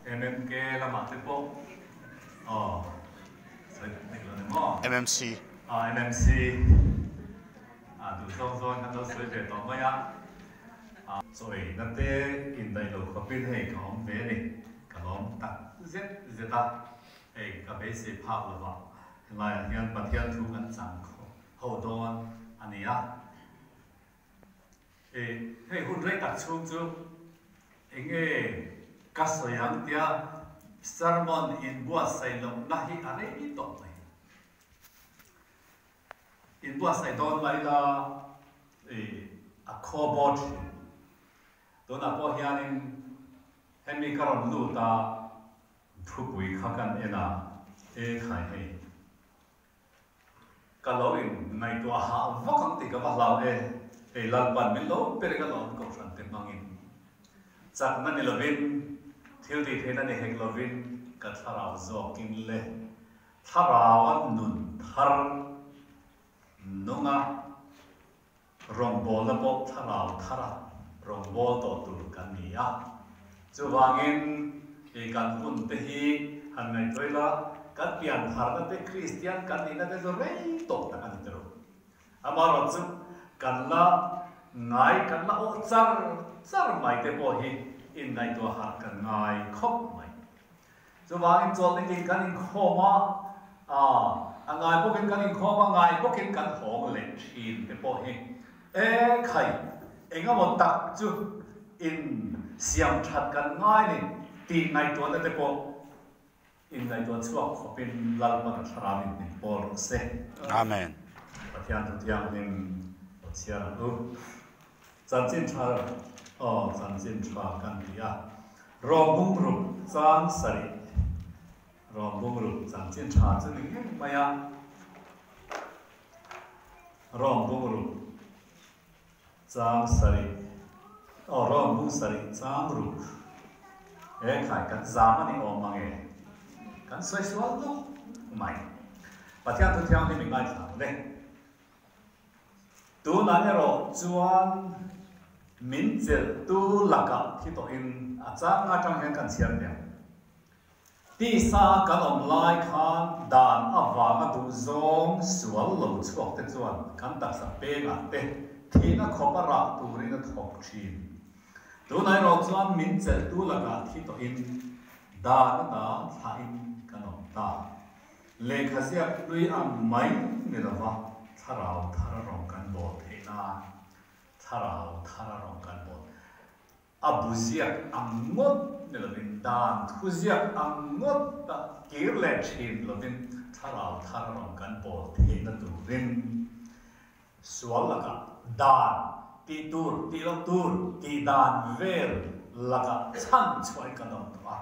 MMK là mặt tiếp bộ MMC MMC đủ xong rồi hắn đâu sửa về tóm mấy rồi nó tê in đây đồ có bên hệ có ông bé này cả ông tắt rất ta hệ cả bé sẽ phá là vào là hiện bát hiện thu ngân sang hậu đòn anh ấy hệ hôn rây đặt chung chung anh ấy các số yang tia sermon in buat say long nahi are ini top mai in buat say don lai la a cobot don a po hianin hemi karon lu ta thupui khakan ena khai hei kaloin ngai to ha vakang ti ka bahlaw lan pan min lo per ka lon ko san te mangin chak na ni lovin thiếu thì thế này hình lovin cả thảo gió kinh lệ thảo nun thar nunga rong bol la bok thảo thara rong bol to tu kan ni chu wangin e kan hun te hi han ngai toila kat pian thar na te christian kan ni na te zo rei to ta kan te ro amaro chu kan la ngai kan la o char mai te po hi in này tua hạt cần ngài khóc mày, cho bà em cho nên cái anh khó mà ngài bốc cái anh khó mà ngài bốc cái anh khó lên chín cái bộ hình, khai, anh có một tập chú in xiêm chặt cần ngài này, tin này tua cái bộ, in này tua chúa khó bên lal mà cái ra mình bộ sẽ, Amen. và thiên nên chia ra chân chân chả chân chân chua kan dia rom bung ru chan sari rom bung ru chân chân cha chu ni maya rom bung ru chan sari rom bung sari chan ru khai kan zamani mange kan soi sual no mai pathian tu thiang ni mi ngai thang le tu na ne ro chuan min zel tu laka thi to in achang atang hen kan siam le ti sa kan om lai khan dan awanga du zong sual lo chuak te chuan kan tak sa pe nga te thina khopara tu rin a thok thin tu nai ro chuan min zel tu laka thi to in dan na tha in kan om ta le khasia lui am mai ne lawa tharau thararong kan bo theina thảo rong kan bol abuziak angot ne lovin dan khuziak angot ta kirle chin lovin thảo rong kan bol the na tu rin sual laka dan ti tur ti lo tur ti dan vel laka chan choi kan dom to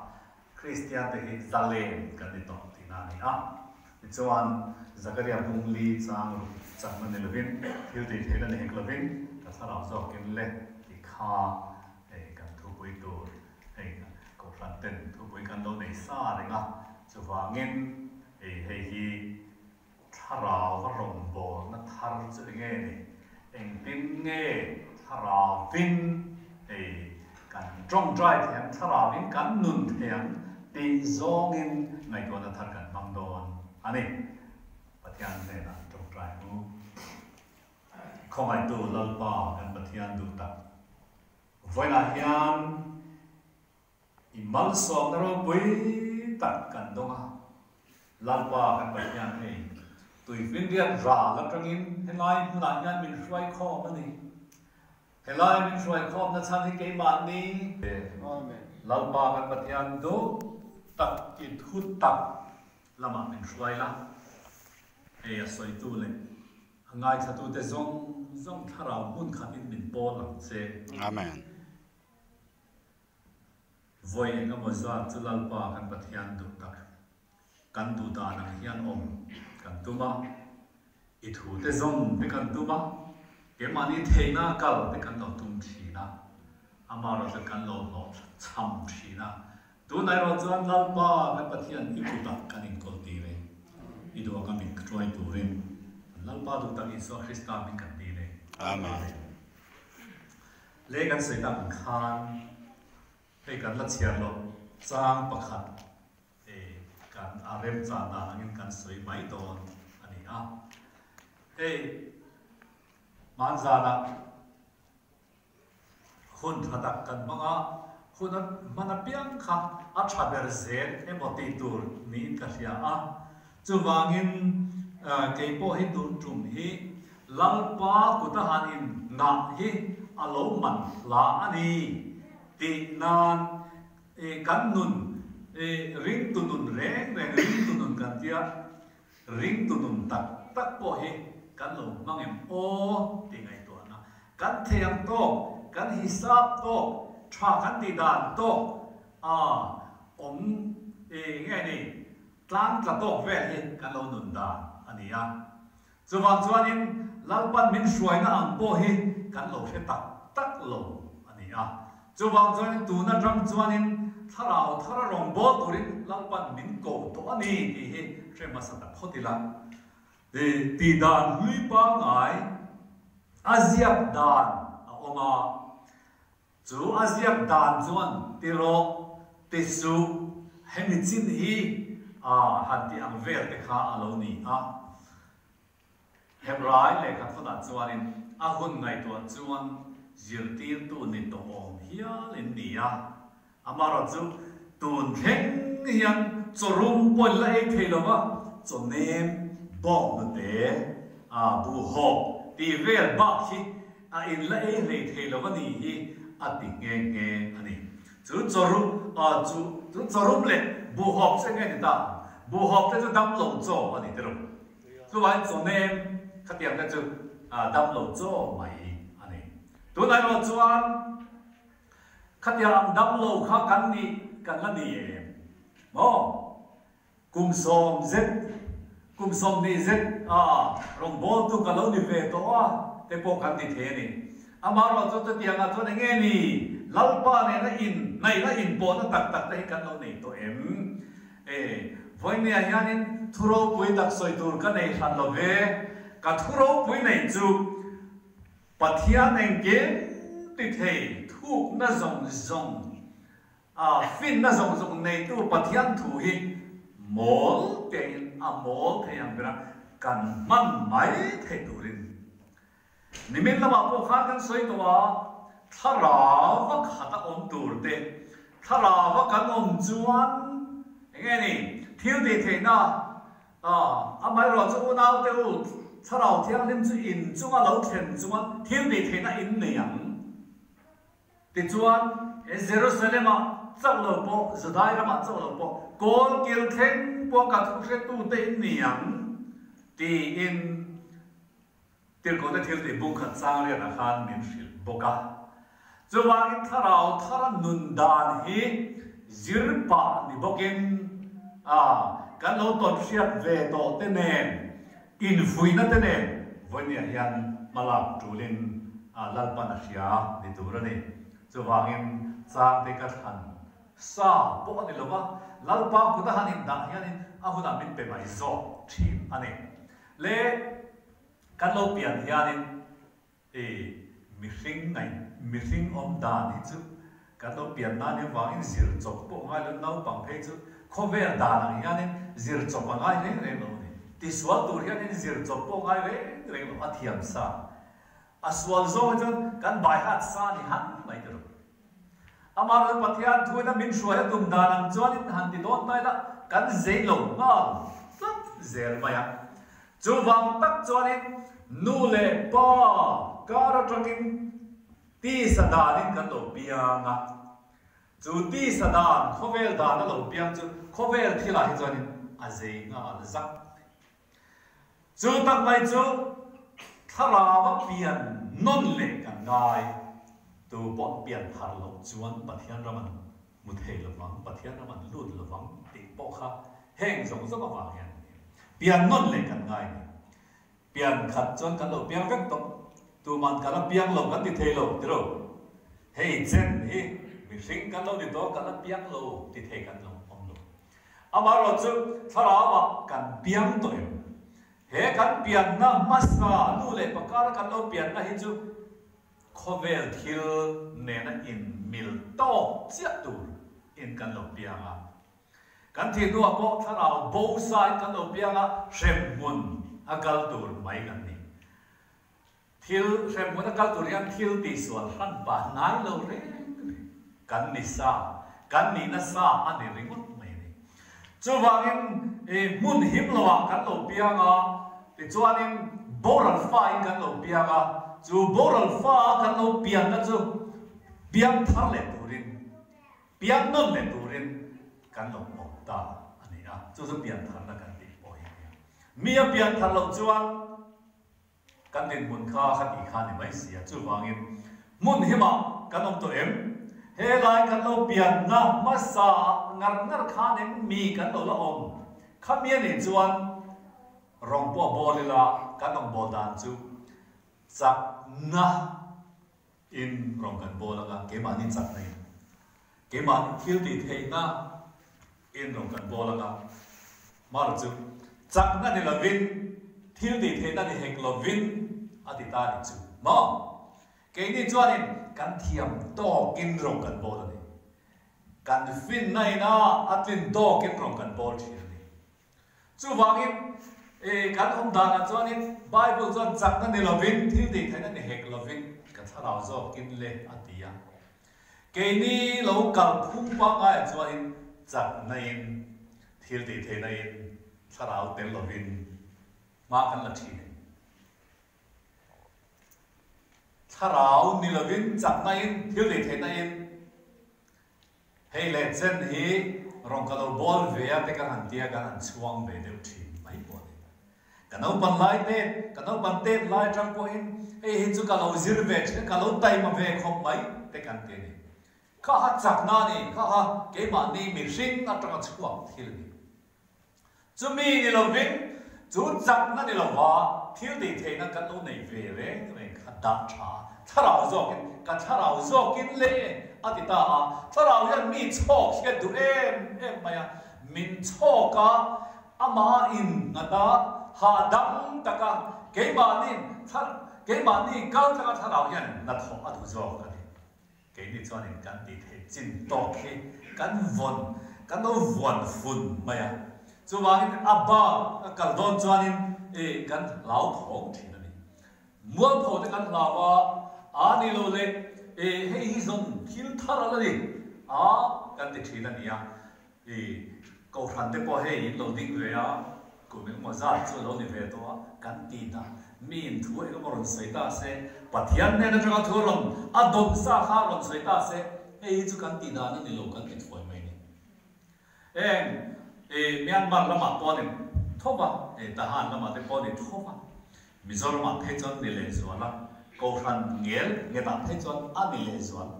christian te hi zalen kan ni to ti na ni chuan zakaria bungli chang ne lovin thil ti thela ne hek lovin thảo gió kinh lệ thì kha cần thu bồi đồ cầu phản tình thu bồi cần lâu này xa đấy ngà cho vàng nghiên hi thảo và rồng bò nó thảo chữ nghe này anh tin nghe thảo vin cần trong trái thèm thảo vin cần nôn thèm thì gió nghiên ngày còn là thảo cần mang đòn anh ấy và thian này là trong trái mu không ai tu lal pa kan pathian du ta voi la hian imal som na ro pui tak kan donga lal pa kan pathian hei tui vin riat ra la tangin helai huna hian min hruai kho ma ni helai min hruai kho na chan hi ke man ni amen lal pa kan pathian du tak ki thut tak lama min hruai la e soi tu le ngai thatu te zong tharau hun khatin min pol lang che Amen. voi nga mo za chulal pa kan pathian du tak kan du da na hian om kan tuma I thu te zong te kan tuma ke mani theina kal te kan lo tum thina amaro te kan lo cham thina tu nai ro chuan lal pa kan pathian I tu tak kan in kol ti ve I do ka min troi tu rin lal pa du tak Iso Krista min kan ti le Amen. le kan sei tak khan he kan la chiar lo sang pakhat kan arem cha na angin kan soi mai don ani a man za da hun thatak kan manga hun mana piang kha a thaber zel emoti tur ni ka sia a chuwangin ke po hi tur tum hi lalpa kutahanin nga hi alo man la ani ti nan kan nun ring tunun ring tunun kan tia ring tunun tak po hi kan lo mangem o ti ngai to na kan thiam to kan hisap to tha kan ti dan to nghe ni tlang ka to ve hi kan lo nun da ani a chuanin lalpan min suai na ang po hi kan lo he tak lo ani a chuanin tu na ram chuanin thara rong bo turin lalpan min ko to ani ti hi rema sa ta khotila ti dan hui pa ngai aziak dan oma chu aziak dan chuan ti ro ti su hemi chin hi han ti ang vel te kha alo ni a hebrai le kha thona chuanin a hun ngai to chuan zirtir tu ni to om hial in ni a amaro chu tun theng hian chorum pol la e theilowa chonem bong na te bu ho ti vel ba hi in la e le theilowa ni hi ati nge ani chu chorum le bu hop se nge ni ta bu hop te chu dam lo cho ani te ro chu wan chonem khatiam na chu dam lo cho mai ani tu nai lo chuan khatiam dam lo kha kan la ni mo kum som ni zet rong bo tu ka lo ni ve to te po kan ti the ni amaro chu tu tiang a chu nge ni lalpa ne na in nai na in po na tak te kan lo nei to voi ne hianin thuro pui dak soi tur ka nei han lo ve ka thuro pui nei chu pathian engge ti thei thuk na zong fin na zong nei tu pathian thu hi mol te mol the yang bra kan man mai the turin nimin lama po kha kan soi to wa thara wa khata om tur te thara wa kan om chuan nge ni thiu de the na amai ro chu nau te u tharau thiang lim chu in chunga lo then chuan thiu de the na in ne yang ti chuan Jerusalem chau lo po Judai rama chau lo po kol kil theng po ka thu se tu te in ne yang ti in tir ko te thiu de bung khat sang le na khan min shil boka chuwangin thara nun dan hi zirpa ni bokin kan lo ton siat ve to te nen in fui na te nen vonia hian malak tulin lalpan a sia ni turani chuwangin sang te ka than sa po ani lova lalpa ku ta hanin da hianin a huna min pe mai zo thim ani le kan lo pian hianin missing om dan hi chu kan lo pian na ne wangin zir chok po ngai lo nau pang phei chu khover dan ang hianin zir chok ngai le lo ni ti swal tur hianin zir chok po ngai le lo athiam sa aswal zo jon kan bai hat sa ni han mai ter amar pathian thuina min shwa tum dan ang chuanin han ti don tai la kan zei lo ngal sak zer maya chu wang tak chuanin nu le pa kara tangin ti sadanin kan lo pianga chu ti sadan khovel dan lo piang chu khovel thila hi chuanin azei nga zak chu tak mai chu tharawa pian non le kan ngai tu pot pian thar lo chuan pathian raman muthei lo wang pathian raman lut lo wang ti po kha heng zong zong wa hian pian non le kan ngai pian khat chuan kan lo piang vek to tu man kan piang lo kan ti thei lo ti ro hei chen hi mi sing kan lo ni to kan piang lo ti thei kan lo om lo amaro chu tharawa kan piang to he kan pian na masna nu le pakar kan lo pian na hi chu khovel thil ne na in mil to chia tu in kan lo pianga kan thi nu apo tharau bo sai kan lo pianga shem mun agal tur mai kan ni thil shem mun agal tur yang thil ti suan han ba nai lo re kan ni sa kan ni na sa ani ringut mai ni chu wangin mun him lo kan lo pianga ti chuanin boral fa in kan lo pianga chu boral fa kan lo pianga chu piang thar le turin piang non le turin kan lo ta ani a chu chu piang thar na kan ti poi mi a piang thar lo chuan kan din mun kha khat i kha ni mai sia chu wangin mun hima kan om to em he lai kan lo piang na ma sa ngar kha nem mi kan lo la om kha mi ni chuan rong po bo le la kan om bo dan chu chak na in rong kan bo la ga ke ma ni chak nei ke ma ni thil ti thei na in rong kan bo la ga ma chu chak na ni la vin thil ti thei na ni hek lo vin ati ta ni chu ma ke ni chuan in kan thiam to kin rong kan bo la ni kan fin nai na atlin to kin rong kan bo thi ni chu wangin kan om da na chuan in bible chuan chak na ni lo vin thil ti thei na ni hek lo vin tharau zo kin le atia ke ni lo kal phum pa ai chuan in chak nain thil ti the nain tharau tel lovin ma kan la thi tharau ni lovin chak nain thil ti the nain hei le chen hi rong kalo bol ve ya te kan han tia kan han chuang ve deu thi mai bo kanau pan lai te kanau pan te lai tang ko in hi chu kalau zir ve kalau tai ma ve khom mai te kan te ni kha ha chak na ni kha ha ke ma ni mi ring na tang chuang thil ni chu mi ni lo vin chu chak na ni lo wa thil ti the na kan lo nei ve re nei kha da cha tharau zo kin ka tharau zo kin le ati ta tharau yan mi chok ke du em maya min choka ama in ngata ha dam taka ke ma ni cái mà đi cao cho các thảo nhân là thọ ở thủ dầu cái đi cho nên căn đi thể chín to khi căn nó vốn phun mày à cho vào cái abba cái don cho nên căn lão thong thì nó đi mua thọ thì căn lão à anh lô lệ hay dùng thiếu thar là đi căn đi thì nó đi câu phần đấy bao hay lô định về của mình mà ra cho lô đi về đó căn đi ta min thu e ko ron sei ta se pathian ne na tanga thuron adom sa kha ron sei ta se ei chu kan ti da ni lo kan ti thoi mai ni Myanmar lama po ni thoba ta han lama te po ni thoba Mizoram a the chon ni le zuala ko ran ngel nge ta the chon a ni le zuala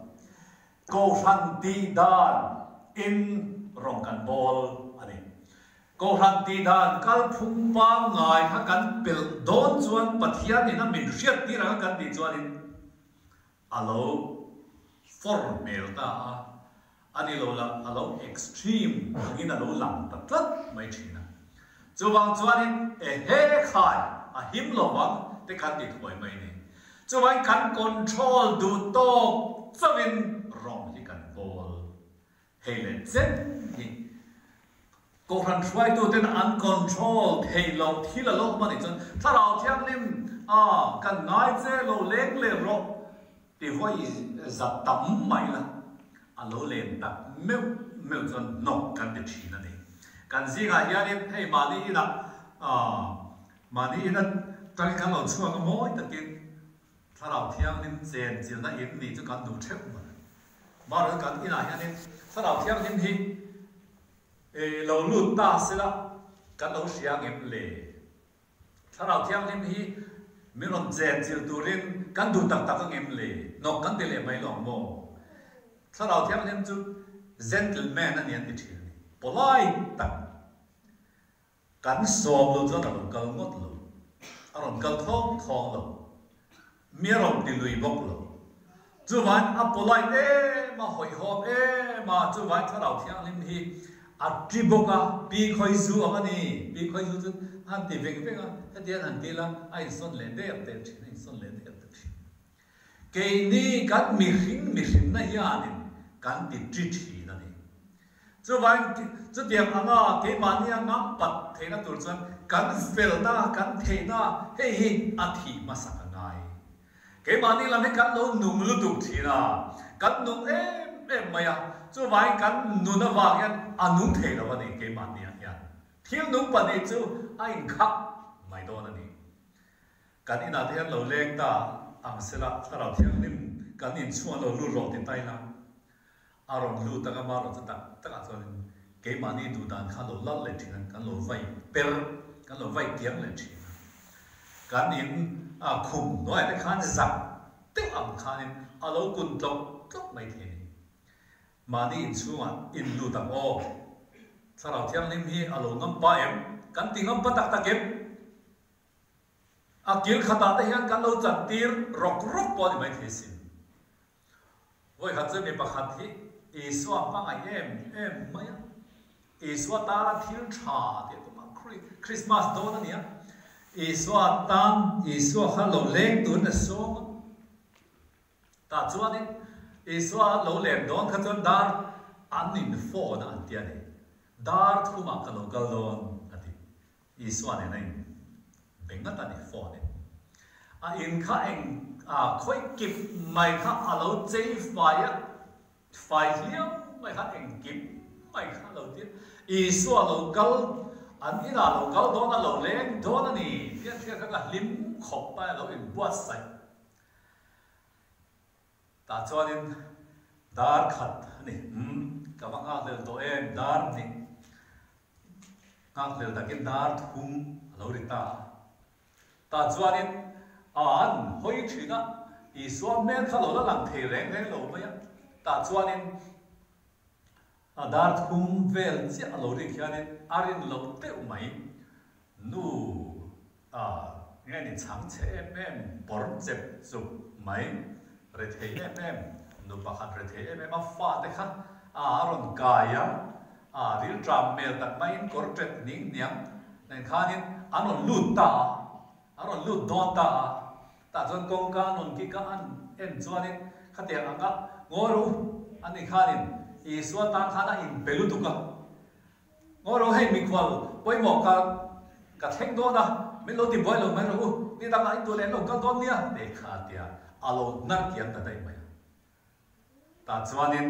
ko ran ti dan in rong kan bol ani ko ran ti dan kal phum pa ngai ha kan pel don chuan pathian ni na min riat ti ra kan ti chuan in alo formal ta ani lo la alo extreme angin alo lam ta tlat mai thina chuwang chuan in he khai a him lo wang te kan ti thoi mai ni chuwang kan control du to chawin rong hi kan bol hele chen hi ko ran try to ten uncontrol hey lo thila lo mani chon tharau thiang lim kan ngai che lo leng le ro ti voi zat tam mai la alo len tak meu chon no kan de thi na ni kan zinga hian hey mani ina tal kan lo chuang moi takin tharau thiang lim chen chil na in ni chu kan du theu ma ro kan ina hian tharau thiang lim hi lâu lụt ta sẽ là các lâu xiang em lệ, thà nào theo em hi mình còn dệt chiều tu lên các đủ tắc tắc các em lệ, nó các tiền lệ mấy lòng mồ, thà nào theo em chút gentleman anh em đi chơi, polite tắc, các sòm luôn cho nó cầu ngót luôn, anh cầu thong luôn, miếng lòng đi lùi bốc luôn, chú vậy polite mà hồi hộp mà chú vậy thà nào theo em hi Atriboka pi khoi zu amani pi khoi zu han ti veng veng a dia han ti la ai son le de te ai son le de te ke ni kat mi hring na ya ni kan ti tri thi na ni chú vậy chú điểm hàng à cái mà nia ngắm bật thế nó tụt chân cắn phèo na cắn thế na hey thì mà sắc ngay cái mà nia làm cái cắn lâu nung lu tụt thì na cắn nung em mày à chú vậy cắn nung nó vàng yan nung thế là vậy cái mà nia yan thiếu nung bật này chú anh khắc mày đó là gì cắn in là thế lâu lên ta sẽ là ta đầu tiên nên cắn in xuân lâu lu rọt tay na aron lu ta ma ro ta ta ka chon ke mani du dan kha lo lal le thin kan lo vai per kan lo vai tiang le thin kan in khum noi te khan zap te am khan in alo kun tok mai the mani in chuwa in lu ta o sarau thiang lim hi alo ngam pa em kan ti ngam pa tak tak em kil khata te hian kan lo chan tir rok po ni mai the sin voi khat je me pakhat hi Isua mang em mày Isua ta thiếu trà thì tụi mình Christmas đó nữa nhỉ Isua tan Isua khá lâu lên tuần là số ta cho nên Isua lâu lên đó khá tuần dar anh nín phô na anh tiệt này dar thu mà cái lâu cái lon anh Isua này này bên ngắt anh phô này in khá anh khơi kịp mày khá lâu chơi phải hiếm mày hát anh kịp mày hát đầu tiên Isua lâu câu anh ý là lâu câu đó là lâu lên đó là nè cái cái lim khóc bay lâu in buốt say ta cho nên dar khát nè các bạn ngắt lên tổ em dar nè ngắt lên ta cái dar thùng lâu đi ta cho nên anh hoi chuyện á Isua men khá lâu là làm thể rèn rèn lâu mấy ta cho nên dar thum vel chi alo ri khian arin lo te mai nu nghe ni chang che em bor chep chu mai re the em nu pa khat re the em ma fa te khat aron kaya ril tram mel tak mai in corporate ning niam nen khanin aron lut ta aron lut don ta chon kong ka non ki ka an en chuanin khatia anga ngoro ani khanin Isua tan khana in belu tuka ngoro hei mi khwal poi mo ka theng do na min lo ti boy lo mai ro ni ta ngai tu len lo ka don nia de kha tia alo nar kiam ta dai mai ta chuanin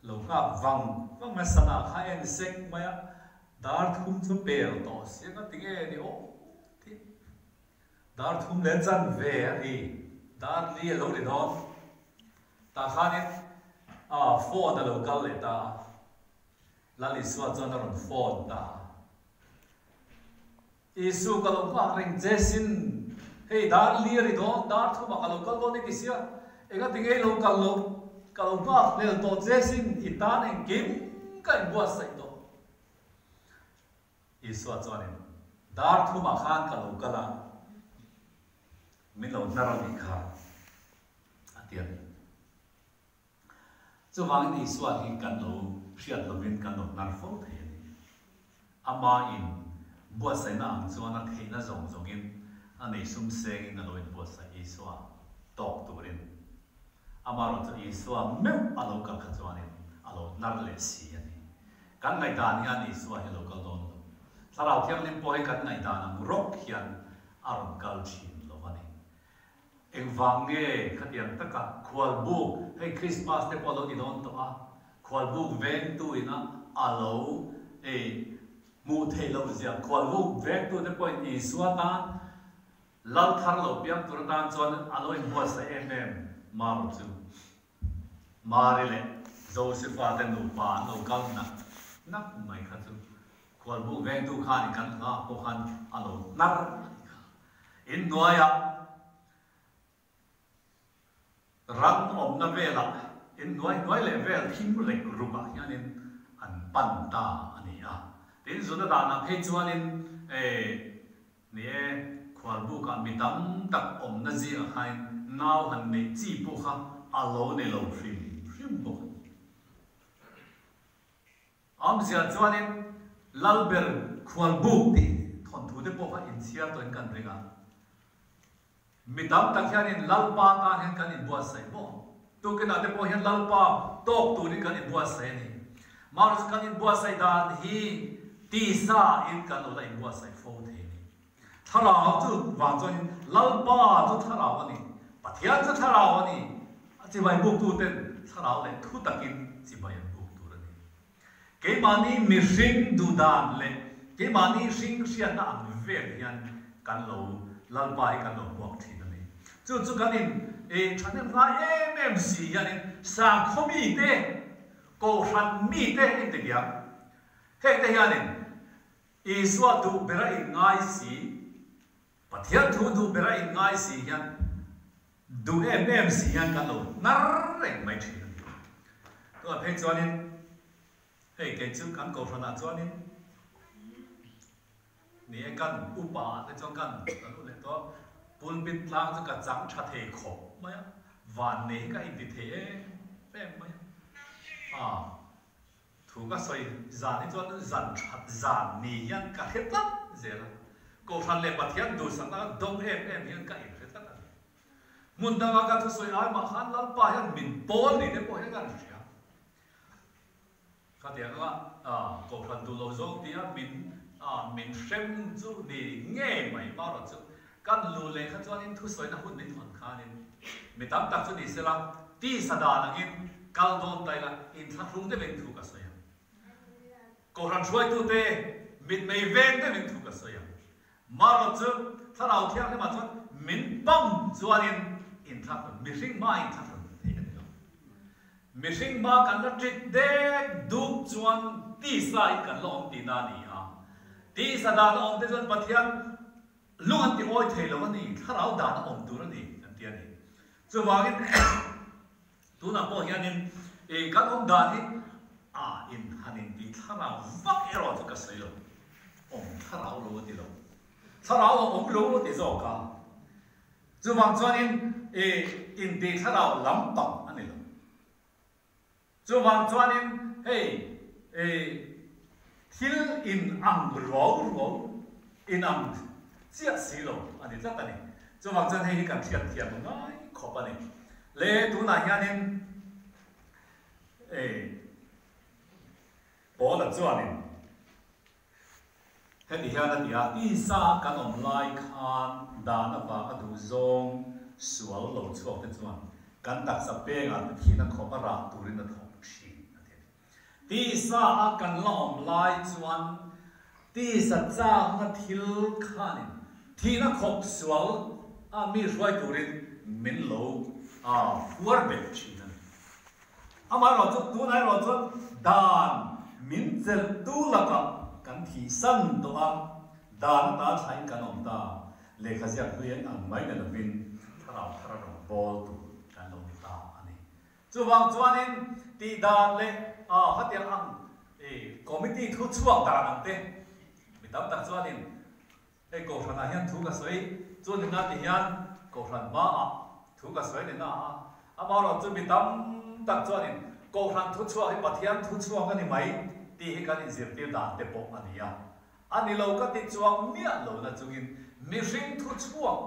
lo ka wang ma sana kha en sek maya dar thum chu pel to se ka tinge ni o ti dar thum len chan ve ani dar li lo ri don ta khanin phone da local le ta la li swa chon ron phone ta Isu ka lo pa ring jesin hey dar li ri do dar thu ma ka local do ni kisia ega tinge local lo ka lo pa le to jesin itan en kim ka bua sai do Isu chon dar thu ma khan ka local la min lo na ro ni kha atian cho vang ni swat hin kan lo hriat lovin kan lo nar fo the ama in bua sai na ang chuan a theina zong zong in anei sum seng in alo in bua sai Isua tok turin ama ro chu Isua me alo ka kha chuan in alo nar le si ani kan ngai dan hian Isua hi lo kal don sarau thiam lim poi kan ngai dan ang rok hian aron kal thin em vang nghe khát tiền tất cả khoal bu hay Christmas te polo di don to khoal bu ven tu ina alo mu thei lo zia khoal bu ven tu te point Isua ta lal thar lo piam tur dan chon alo in bo sa em ma ru chu ma ri le Josepha te nu pa no kal na mai kha chu khoal bu ven tu khan kan ha ko khan alo nar in noya rang om na vela in noi le vel thim le ruba yanin an pan ta ania tin zuna da na phe chuanin ni khwal bu ka mitam tak om na ji a hai naw han nei chi pu kha alo ne lo hrim bo am zia chuanin lalber khwal bu ti thon thu de po kha in sia to in kan renga mitam tak hian lalpa ta hian kan in bua sai mo tu ke na te po hian lalpa tok tu ni kan in bua sai ni mà rồi cái bùa say đàn hi tì sa in cái lối lại bùa say phô thế này thà nào chú vàng cho nên lão ba chú thà nào cái này bắt thiên chú thà nào cái này chỉ vài buộc tu tên thà nào lại thu tắc in chỉ vài buộc tu rồi này cái mà ni mi sinh du đàn lệ cái mà ni sinh xiên na ăn về hiện cái lối lão ba cái lối buộc thì này chú cái này cho nên là MMC cái này sang không bị thế cô hắn mi thế in thế kia hết thế kia này Iswa du bera in ngai si pathian thu du bera in ngai si yan du MMC yan kan lo nar reng mai thi to phe chuanin hei ke chu kan ko thana chuanin ni kan upa te chong kan le to pulpit tlang chu ka chang tha the kho mai van ne ka in ti the pem mai thu ka soi zan ni chuan zan that zan ni yan ka het lat zela ko than le pathian du sang na dong em yan ka in het lat mun da ka thu soi ai ma khan lal pa yan min pol ni ne po yan kan sia ka dia nga ko than du lo zong dia min sem chu ni nge mai ma ro chu kan lu le kha chuan in thu soi na hun min thon kha nin mi tam tak chu ni sela ti sada na in kal don tai la in thak rung de ben thu ka soi cô rằng xuôi tu tê mình mày ven thế mình thu cả sợi mà rồi chứ thằng nào theo thế mà chứ mình băm cho nên in thắc mình sinh ma in thắc thế này mình sinh ma cần là trịch đế đục chuan tí sai cần lo tí na đi à tí sa đàn ông thế chuan bát thiên luôn tí oi thế lo này thằng nào đàn ông tu rồi này anh tiền này cho vào cái tu nào bỏ hiện nên các ông đàn ấy in hanin di thara vak ero to ka sayo om thara lo ti lo thara om lo ti zo ka chu wang chuan in di thara lam tam ani lo chu wang chuan thil in ang ro in ang chia si lo ani tlat ani chu wang chuan hei kan thiam ngai khop ani le tu na hianin bỏ là cho nên hết thì hiện nay à đi xa cái ông lai khan đàn và cái đồ zong sual lâu cho cái chuan cái đặc sắc bề ngàn thì nó khó ra tụi nó thòng chi đi xa cái ông lai chuan đi xa cha nó thiếu khan thì nó khó sual mi rồi tụi mình lâu vuông bề chi nên mà rồi cho tụi này rồi cho đàn min zel tu laka kan thi san to a dan ta thain kan om ta le khazia huyen ang mai na vin thara bol tu kan lo ta ani chu wang chuanin ti dan le hatiang ang committee thu chuak da ang te mi tam tak chuanin ko thana hian thu ka soi chun na ti hian ko than ma thu ka soi ne na ama ro chu mi tam tak chuanin ko than thu chuak pathian thu chuak ani mai ti hi kan in zir tir dan te pok ania ani lo ka ti chuak mia lo na chungin mi hring thu chuak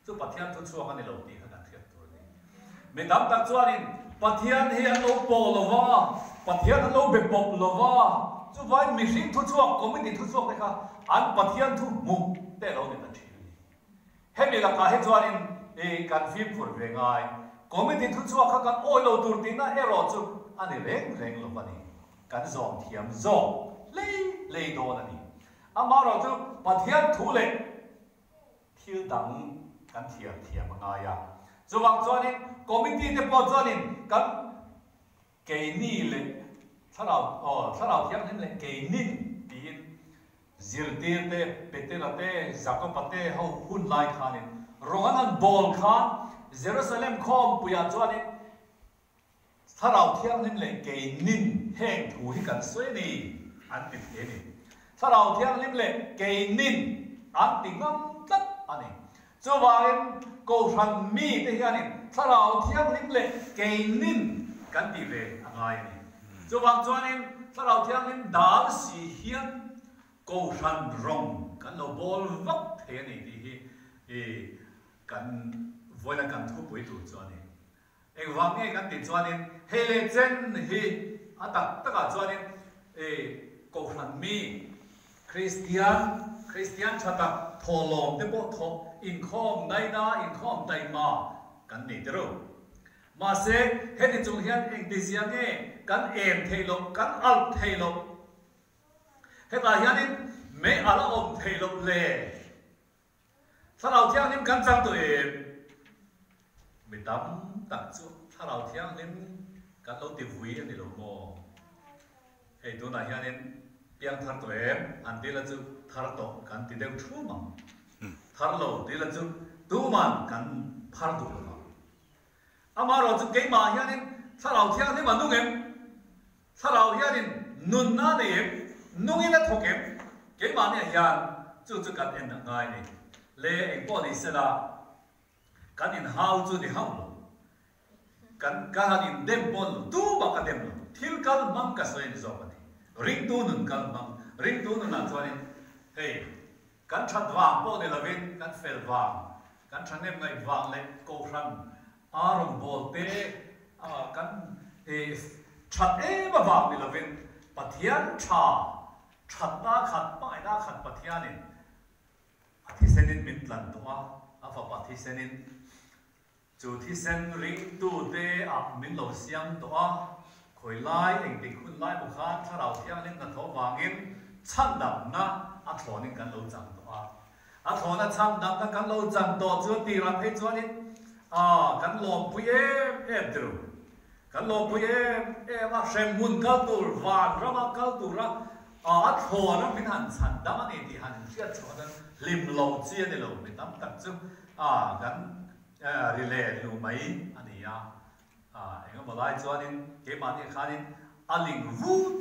chu pathian thu chuak ani lo ti ka kan thiat tur ni me dam tak chuanin pathian hi an lo po lova pathian an lo be pop lova chu vai mi hring thu chuak committee thu chuak ka an pathian thu mu te lo ni ta thi he mi la ka he chuanin kan phim phur ve ngai committee thu chuak ka kan oi lo tur ti na ero chu ani reng lo pani kan zong thiam zong lei do na ni ama ro chu pathian thu le thil dang kan thiam nga ya chu wang chuanin committee te po chuanin kan ke ni le tharau thiam nen le ke nin tin zir tir te petela te zakopate ho hun lai khanin rongan bol khan Jerusalem khom puya chuanin tharau thiam nen le ke nin heng thu hi kan soi ni an ti the ni tharau thiam nen le ke nin an ti ngam tat ani chu wangin ko ran mi te hian tharau thiam nen le ke nin kan ti ve angai ni chu wang chuanin tharau thiam nen dal si hian ko ran rong kan lo bol vak the ni ti hi kan voila kan thu pui tu chuanin wang nge kan ti chuanin hele chen hi atak taka chuanin cầu khẩn mi Christian chặt ta thổ lom để bộ thổ in khom đây na in khom đây mà cần nỉ rồi mà sẽ hết đi chung hiền anh đi riêng nghe cần em thầy lộc cần al thầy lộc hết là hiền nên mấy al om thầy lộc lệ sao đầu tiên nên cần trang tụi mình tắm tặng chút sao đầu tiên nên cần lâu tìm vui anh đi lộc mò hay tôi nói hiền nên biang thar tụi anh đi là chút thar to cần đi đâu chú mà thar lâu đi là chút tu man cần phar tu Amaro chút cái mà hiền nên sao đầu tiên nên mà nung em sao đầu hiền nên nung na này em nung em là thuộc em cái mà này hiền chút cần em là ngay này lệ anh bỏ đi xe là cần em hao chút thì hao cần cả hàng đêm bốn tu bạc đêm thiếu cần mang cả số này rồi ring tu nung cần mang ring tu nung là cho nên hey cần chặt vàng bỏ đi là bên cần phèn vàng cần chặt em ngay vàng lên câu khăn arong bol te cần chặt em mà vàng đi là bên pathian chặt na khát mãi na khát pathian này thì sen nên mình lần đó và pathian sen nên chủ thì sen ring tu te mình lâu xiang đó khởi lại anh định khun lại một khátถ้าเราเที่ยงเล่นกันท้องวางเงินช่างดำนะถอนนี่กันเราจังตัวถอนนะช่างดำนะกันเราจังตัวจวนตีรับให้จวนนี่กันลมปุยเอ็มดูกันลมปุยว่าเชมมุนกัลตูร์วานระมากัลตูร์ถอนนั้นเป็นหันฉันดำนี่ที่หันเชื่อชนั้นริมลมเจียนี่เราเป็นตั้มตั้งจุกันรีเลย์รู้ไหมอันนี้เองก็บอกว่าจวนนี่เกี่ยมันนี่ขานี่ลิงวูด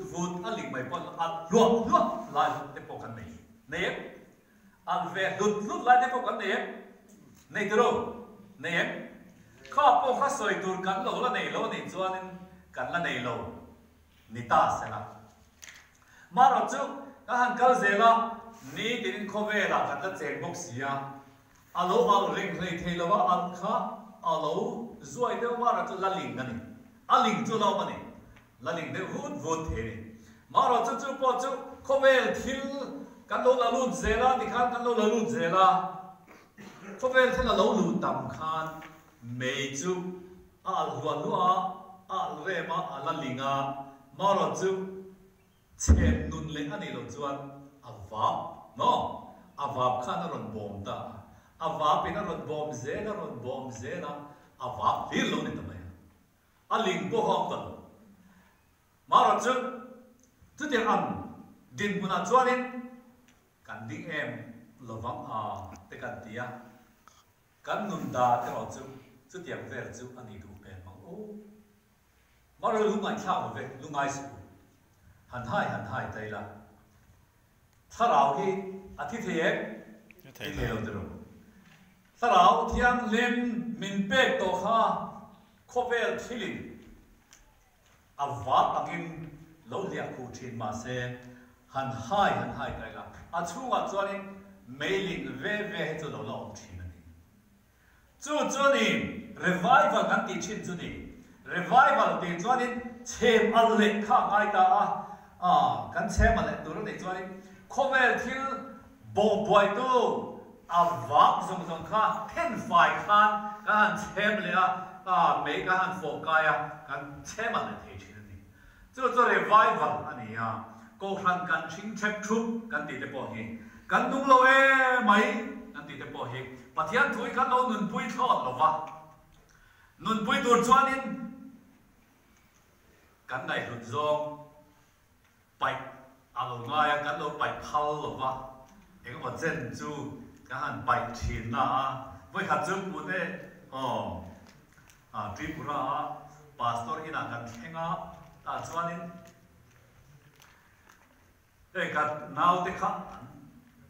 ลิงไม่พอลวกลายเด็กพวกกันนี่เนี่ยเวลุดลายเด็กพวกกันเนี่ยนี่ตัวเนี่ยข้าพวกข้าสวยตัวกันโลละเนี่ยโลนี่จวนนี่กันละเนี่ยโลนี่ตาเสนามาเราจุก็หันกัลเซล่านี่ดินโคเวล่ะกันละเจงบุกเสียโลริงเลยเทลว่าข้าโลสวยเดียวว่าเราจะละลิงกันนี่ลิงจุเราปะนี่ละลิงเดียววูดเทนี่มาเราจุปอจุโคเวลทิลกันโลละลุดเซล่าที่ขันกันโลละลุดเซล่าโคเวลที่ละโลลุดต่ำขันไม่จุรัวเรมาละลิงมาเราจุเชนนุนเล่อันนี้เราจวนวาบเนาะวาบขันรอนบอมตาวาบเป็นรอนบอมเซล่ารอนบอมเซล่าวาบฟิลลงนี่ทำไมลิงโบหอมกันมาเราจุดเดียวกันดินมุนาจวนนี่กันดิ้งเอ็มระวังเตกันเดียกันนุนดาที่เราจุดเดียวเวรจุอันนี้ดูเป็นมั้งโอ้มาเราลุงไงข้าวเวลุงไงสุหันให้ใจละถ้าเราที่อาทิตย์เที่ยงเราจะรู้ถ้าเราเที่ยงเล่นมินเป็กตัวข้าโคเวลทิลินวาดกินโลเลียคูชินมาเซหันให้ใจละช่วงจวนนี้ไม่ลิงเว่ให้จุดเราชินนี่จุดนี้ revival กันติดชินจุดนี้ revival ติดจวนนี้เชมอัลเล็กข้างไอ้ตากันเชมอัลเล็กตัวนี้จวนนี้โคเวลทิลบ่บวยตัววาดสมข้าเทนไฟข้างกันเชมเลยไม่กันโฟกัสกันเชมอัลเล็กชินนี่จุด revival อันนี้ก็ครั้งกันชิงเช็คชุบกันติดแต่พอเฮกันดุงโลเอไหมกันติดแต่พอเฮปะเทียนถุยกันเราหนุนปุยทอดหรอวะหนุนปุยตัวจวนนินกันได้หลุดซองไปเราง่ายกันเราไปพัลหรอวะเองว่าเจนจูกันหันไปชินนะไว้ขัดจุบุญเนี่ยทริปุระพาสตอร์อินากันแข่งจวนนินกันน่าวเด็ก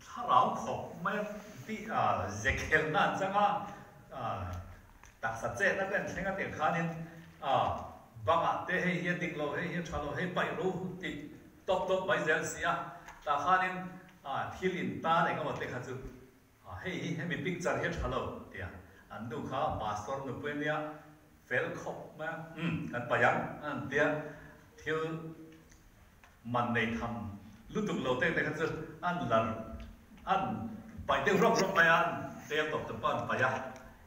ถ้าเราขบไม่ที่เจคิลนั่นจังตักสัจเจนั่นเป็นเช่นกันเด็กข้านี่บางเตะให้เฮียติงโลให้เฮียชาโลให้ไปรู้ติดตบไปเจลเสียแต่ข้านี่ที่ลินตาเนี่ยก็มาเด็กข้าจุให้มีปิกจัดเฮียชาโลเดียอันดูข้ามาสตอร์นุเปเนียเฟลขบมากันไปยังอันเดียที่ มันในทำลุตุกโลเต้ในขั้นสุดอันหลังอันไปเดี๋ยวรบไปอันเดี๋ยวตบตะปอนไปอ่ะ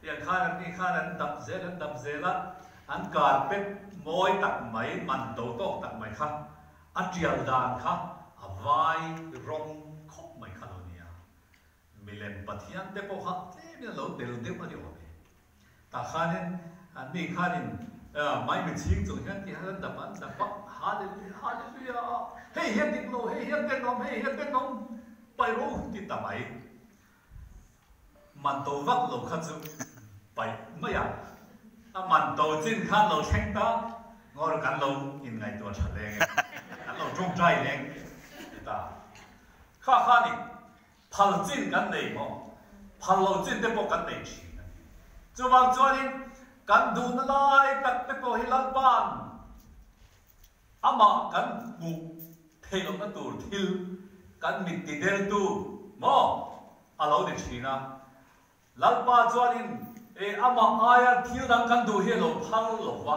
อย่างข้านั้นนี่ข้านั้นดับเซละอันการเป็นมวยตักไหมมันโตโต้ตักไหมครับอัจฉริยดานครับอวัยรงคบไหมครับเราเนี่ยมิเลนปัทยันเดปโฮะเท่เนี่ยเราเดี๋ยวมาเดี๋ยวไปแต่ข้านั้นอันนี้ข้านั้นไม่เป็นชิงจงที่ข้านั้นดับฮาเลลูยาเฮ้ยเฮ็ดดิโลเฮ้ยเฮ็ดเป็นนมเฮ้ยเฮ็ดเป็นนมไปรู้ที่ตาไหมมันโตวักเราขั้นสุดไปไม่อยากมันโตจริงขั้นเราแข่งตางอกันเราอินไงตัวฉันเองกันเราจงใจเองตาข้านี่พัลจริงกันเลยมั้งพัลเราจริงได้พอกันเลยชีนะจู่บางจวนนี้กันดูนั่นเลยตัดได้พอให้ลังบ้านอามากันบุกเทลงนั่นตัวทิลกันมิดติเดลตัวมั้งเราเด็กชีนะลังบ้านจวนนี้อามาอายทิลดังกันดูให้เราพัลหลงวะ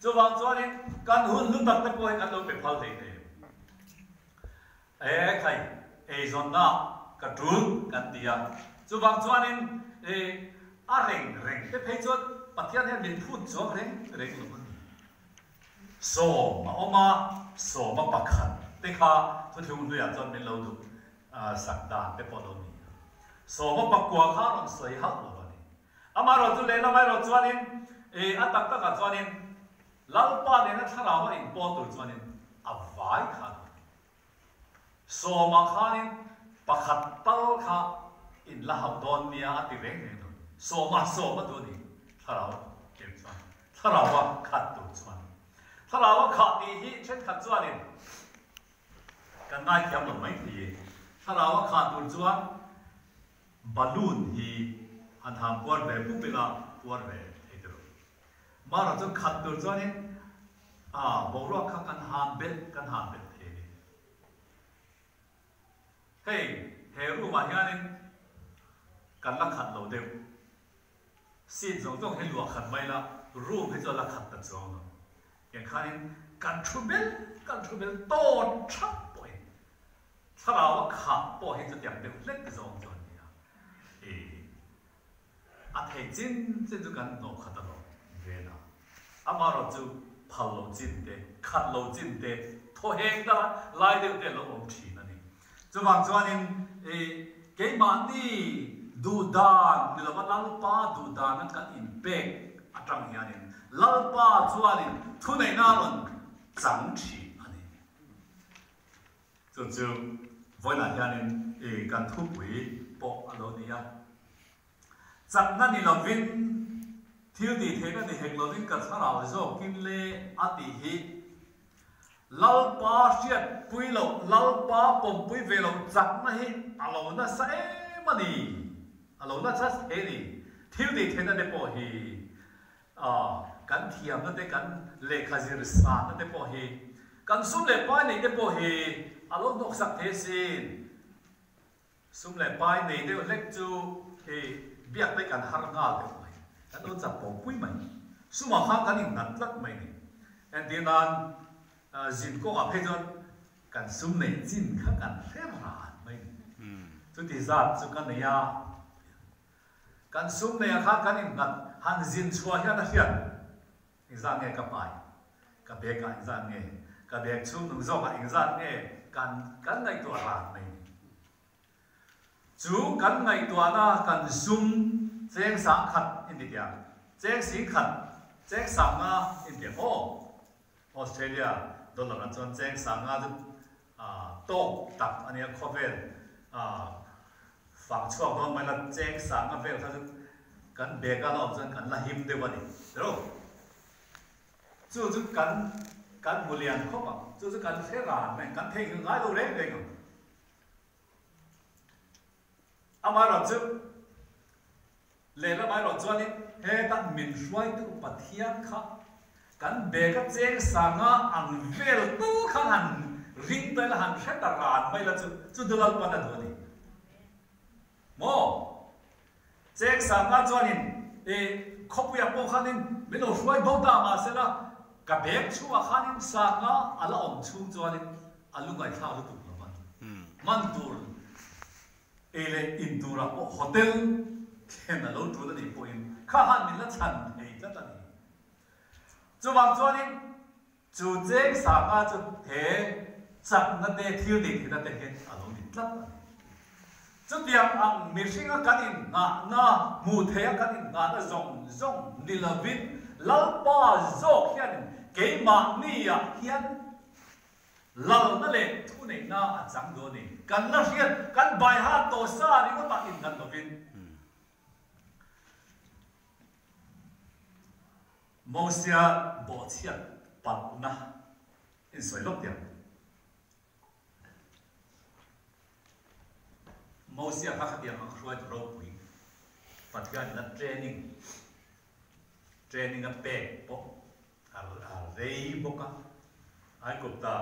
จู่บางจวนนี้กันหุ่นลุ่นตัดได้พอให้กันเราไปพัลเองใครจนน่ะกระดุนกันเดียจู่บางจวนนี้เร่งแต่เพจจวนปัจจัยเนี่ยเป็นพูดจวบเร่งลงโซ่มาปักขันแต่ข้าทุกทีมันดูอย่างจนเป็นเราดูสักดานเป็นพอเรานี่โซ่มาปักกัวข้าเราใส่หักเราเนี่ยอามาเราดูเลยนะไม่เราจวนนี้ตักกันจวนนี้ลัลปาเนี่ยนะถ้าเราว่าอินพอตัวจวนนี้อวัยขันโซมาข้านี่ปักขัดตัลข้าอินละหับโดนเนี่ยติเร่งเนี่ยโซมาตัวนี้ถ้าเราเก็บจวนถ้าเราว่าขัดตัวจวนถ้าเราว่าขัดดีที่เช่นขัดจวนนี่กันได้แค่หลงไม่ทีถ้าเราว่าขัดตัวจวนบอลลูนที่อันทำปวดแบบผู้เป็นละปวดแบบไอ้ตัวมาเราจะขัดตัวจวนนี่บอกว่าข้ากันหามเบ็ดเฮ้รู้ว่าอย่างนี้กันลักขัดเราเดียวสิ่งต้องให้หลวงขัดไม่ละรู้ให้จะลักขัดตัดจงอย่างข้านี้กันชูเบลโตชับไปถ้าเราขัดไปให้จะเดียบเดียวเล็กจงจนเนี่ยอันให้จริงจะกันโนขัดเราเวลาอามาเราจะพัลเราจริงเดขัดเราจริงเดทว่าเองแต่ไล่เดียวเราอมชีนั่นเองจะบางส่วนนี้เกมมันนี่ดูดานนี่เราว่าลัลปาดูดานนั่นกันอินเป๊กอัตรังเฮียนี่ลัลปาส่วนนี้ทุนในน่ารันจังชีอันนี้จู่วันนั้นเฮียนี่กันทุบวีปอกอันนี้จากนั้นนี่เราวินที่ดีเท่นั้นนี่เฮกเราวินกันสระเราจะกินเล่อดีฮีลัลปาเชียปุยเราลัลปาปมปุยเวลจากนั้นฮีเราน่าใส่มันนี่เราน่าจะเห็นนี่ที่ดีเท่นั้นเด็กพอฮีกันเทียมนั่นเด็กกันเลขาจิรสานนั่นเด็กพอฮีกันสุ่มเล็บไปนี่เด็กพอฮีเรานกสักเทสินสุ่มเล็บไปนี่เด็กเล็กจูเบียกไปกันฮาร์งาเด็กไปกันเราจับปมปุยมันสุ่มหางกันนี่นัดลักไม่นี่อันเดียนั้นจินก็อาเพจอนกันสุ่มในจินข้างกันเท่าไรไม่สุดที่จัดสุกันเนี่ยกันสุ่มเนี่ยข้างกันนี่นัดหันจินชัวร์นะเฮียอินซานเนี่ยกับไปกับเบกันอินซานเนี่ยกับเบกชุ่มหนุ่มโซ่กับอินซานเนี่ยกันในตัวร้านไม่จู่กันในตัวน่ะกันสุ่มเจ้งสังขัดอินเดียเจ้งสิงขัดเจ้งสังอ่ะอินเดียออสเตรเลียโดนหลอกจนเจ้งสังอ่ะโต๊ะตักอันนี้ข้อเวรฝั่งช่วงนั้นไม่ละเจ้งสังอ่ะเวรถ้ากันเบกันออกจนกันละหิมเดี๋ยวนี้เดี๋ยวจู่กันบุเรียนเขาบอกจู่กันเทรานไหมกันเทงง่ายเราเร่งเร่งอามาเราจู่เล่นแล้วไม่เราจู่นี่เฮ้ตัดมินช่วยตัวปัทเทียนค่ะกันเบกับเจ้งสังอ่ะอันเวลตู้ขันหันริงไปละหันเช็ดตารานไม่ละจู่ดูแลปันตัวนี้โมเจ้งสังอ่ะจู่นี่ขบอยากบอกขันนี่ไม่รู้ช่วยบอกตามมาเสร็จละกับเบกชัวขันนี่สังอ่ะอะไรอมชูจู่นี่ alungai thla lu tu man man tur ele indura hotel ken alo tu da ni point kha han min la chan ei ta ta ni chu wang chuanin chu jeng sa nga chu he chak na te thil ti na te hen alo ni tlat chu tiang ang mi singa kanin na mu the kanin na na zong nilavin lalpa zok hian ke ma ni ya hian lal na le thu nei na a chang do ni kan la hian kan bai ha to sa ni ko ta in kan lovin Mosia bo chiat pat na in soi lok tiang Mosia ha kha tiang ang khruai ro pui pathian na training a pe po a rei boka ai ko ta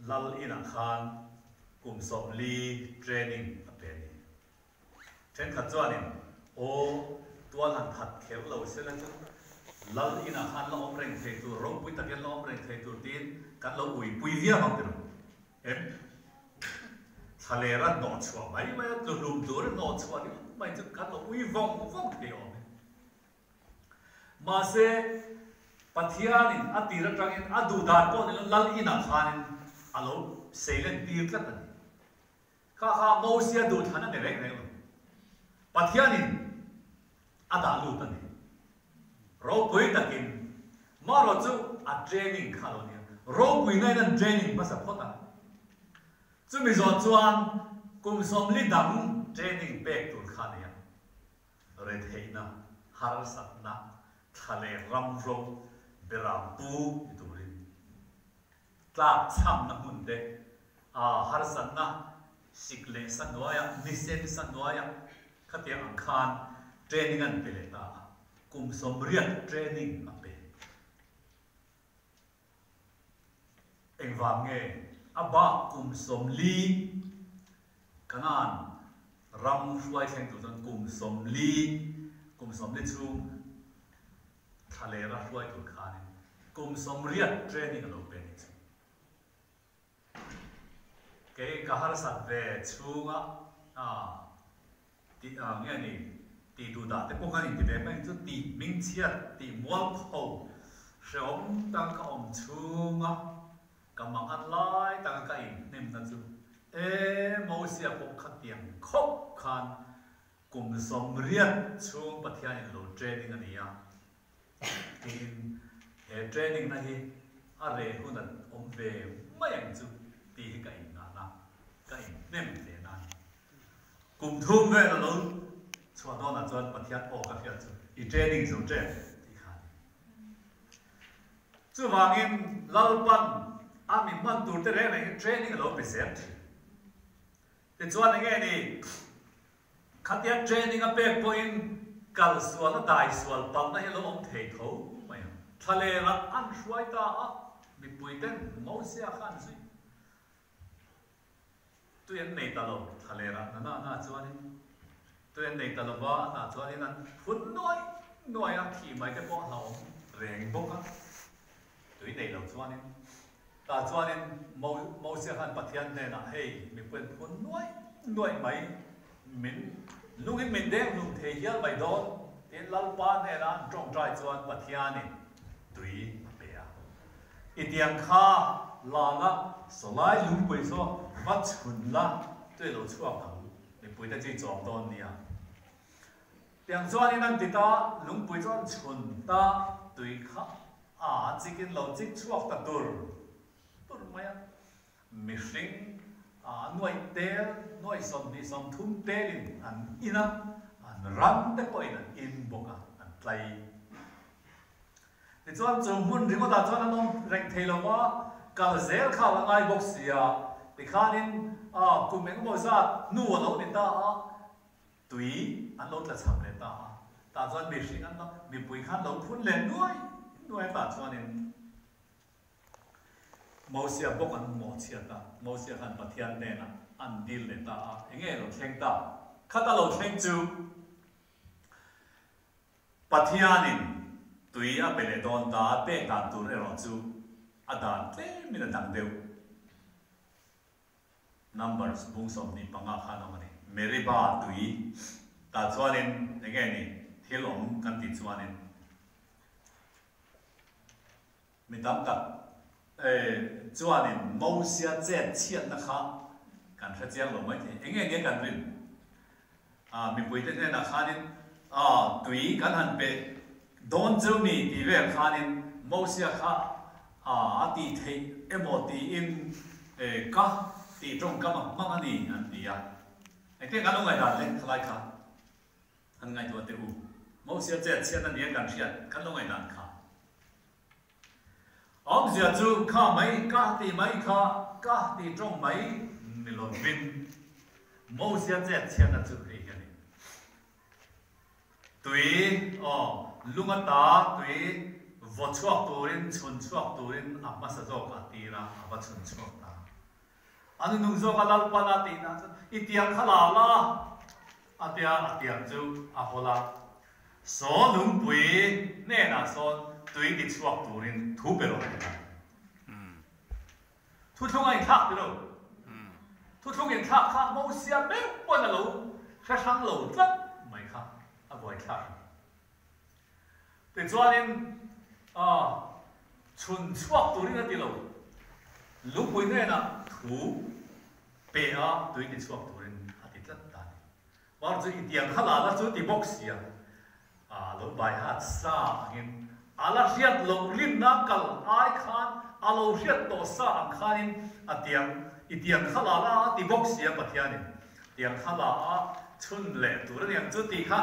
lal in a khan kum som li training a pe ni chen kha chuanin o tuan han that kheu lo se la chu lal in a khan lo om reng thei tu ro pui ta gen lo om reng thei tu tin kan lo ui pui via mang te em thale ra no chua mai mai lu lum dur no chua ni mai chu kan lo ui vong thei om ma se pathianin atira tangin adu dar ko ni lal in a khanin alo seilen tir tlat ani kha mosia du thana ne rek rek pathianin ada lu tani ro pui takin maro chu a training khalonia ro pui nai nan training pa sa phota chu mi zo chuan kum som li dam training pek tur khania re theina har satna thale ram ro beram pu turin tla cham na mun de a har satna sikle sanwaya nisen sanwaya khatia ang khan training an peleta kum som riat training ape engwang nge aba kum som li kanan ram hruai theng tu ton kum som li chung thale ra hruai tu khan kum som riat training alo pe ni ke kahar sat ve chunga ti nge ni ti du da te pokani ti be mai chu ti ming chiat ti mual pho shom tang ka om chunga kamang an lai tang ka in nem na chu e mo sia pok khat tiang khop khan kum som riat chung pathian in lo training ani ya tin he training na hi are hunan om ve mayang chu ti ka in na ka in nem te na kum thum ve lo chua đó là cho pathian o ka fiat i training zo tre ti khan chu wangin lalpan ami man tur te re nei training lo pe set te chuan nge ni khatia training a pe point kal sual dai sual pal na hello om thei tho mai thale ra an hruai ta a mi puiten mo sia khan si tu yan nei ta lo thale ra na chuan tôi anh này ta là vợ na cho nên là phun nói à thì mấy cái bọn nào rèn bốc á tôi này là cho nên ta cho nên mau sẽ hành bát thiên này là hey mình quên phun nói mấy mình lúc ấy mình đem lúc thế hier bài đó đến lal pa này là trong trai cho bát thiên này tôi bé ít tiếng kha là ngã số lại lúc bây giờ bắt chun là tôi lâu chua thằng bùi ta chỉ chọn đòn nia, tiếng cho nên anh ta lúng bùi chọn chun ta tùy khá chỉ cái lâu chỉ chuộc ta tur mày mình sinh nuôi té nuôi sòng đi sòng thun té lên anh ina anh rắn té coi anh in bông anh play thì chọn chồng muốn đi mà ta chọn anh rèn thay lâu quá cả dễ khảo là ai bốc xìa thì khá nên cùng mình có ra nụ lâu nên ta tùy anh lâu là chậm nên ta chọn bị sinh anh đó bị bùi khát lâu phun lên nuôi ta chọn nên mau xia bốc anh mò chia ta mau xia anh bắt thiên nên anh deal nên ta nghe lâu khen ta khát ta lâu khen chú bắt thiên nên tùy à bên đòn ta bên ta tu rồi chú à ta thế mình là thằng đều numbers bung som ni panga khano mani meriba tui ta chuanin again ni thilom kan ti chuanin midam tak chuanin mosia chen chiat na kha kan tha chiang lo mai thi again ni kan rin mi pui te na khanin tui kan han pe don chu mi ti ve khanin mosia kha ti thei emoti in ka ti trong ka ma ni an ti ya ai te kan lo ngai da le khlai kha an ngai to te u mosia chen chiat na ni kan chiat kan lo ngai dan kha ông giờ chú khá mấy cá thì trong mấy mình lo vin mỗi giờ chết chết là chú cái này tùy lúc mà ta tùy vợ chuộc turin chun chuộc turin amma sa zo ka tira amma chun chuộc ta anh nung zo ka lal pa na ti na itiang khala la atiang chú ahola so nung tùy nè na so tùy đi chuộc turin thu bê rồi thu thung anh thắc đi đâu thu thung anh thắc khá mẫu xe bếp bọn là lâu khá sáng lâu rất mấy khá gọi thắc để cho nên chun chuộc turin là đi lâu lúc bây giờ là thu bê tùy đi chuộc turin đi rất đàn và rồi tiếng khá là chú đi bốc xe lúc bài hát xa hình ala riat lo lim na kal ai khan alo riat to sa ang khanin atiang khala la ti box ya pathiani tiang khala chun le tur riang chu ti kha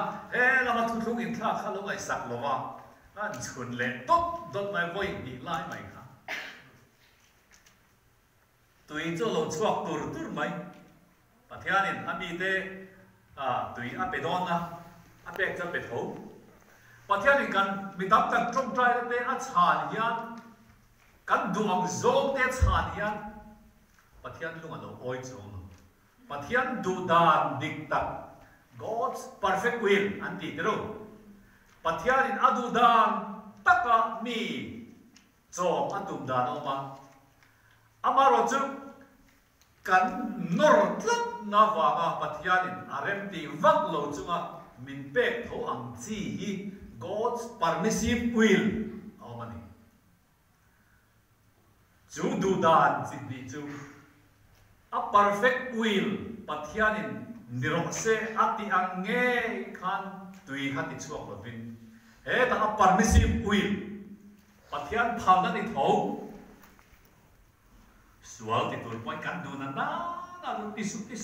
lama thu thung in kha kha lo ngai sak lo wa an chun le dot mai voi ni lai mai kha tui cho lo chuak tur mai pathianin ami te tui a pedon na a pek cha pe tho pathian kan midam tak trong trai te a chan hian kan duam zong te chan hian pathian lunga lo oi chong pathian du dan dik tak God's perfect will an ti ro pathian in adu dan taka mi chong atum dan oma amaro chu kan nor tlat na wanga pathian in arem ti vak lo chunga min pek tho ang chi hi God's permissive will. How many? Chu du dan chini chu a perfect will. Pathianin nirok se ati ang nge khan tui khan ti chuak lovin. Ta a permissive will. Pathian phang na ni tho. Sual ti tur point kan du na lu ti su ti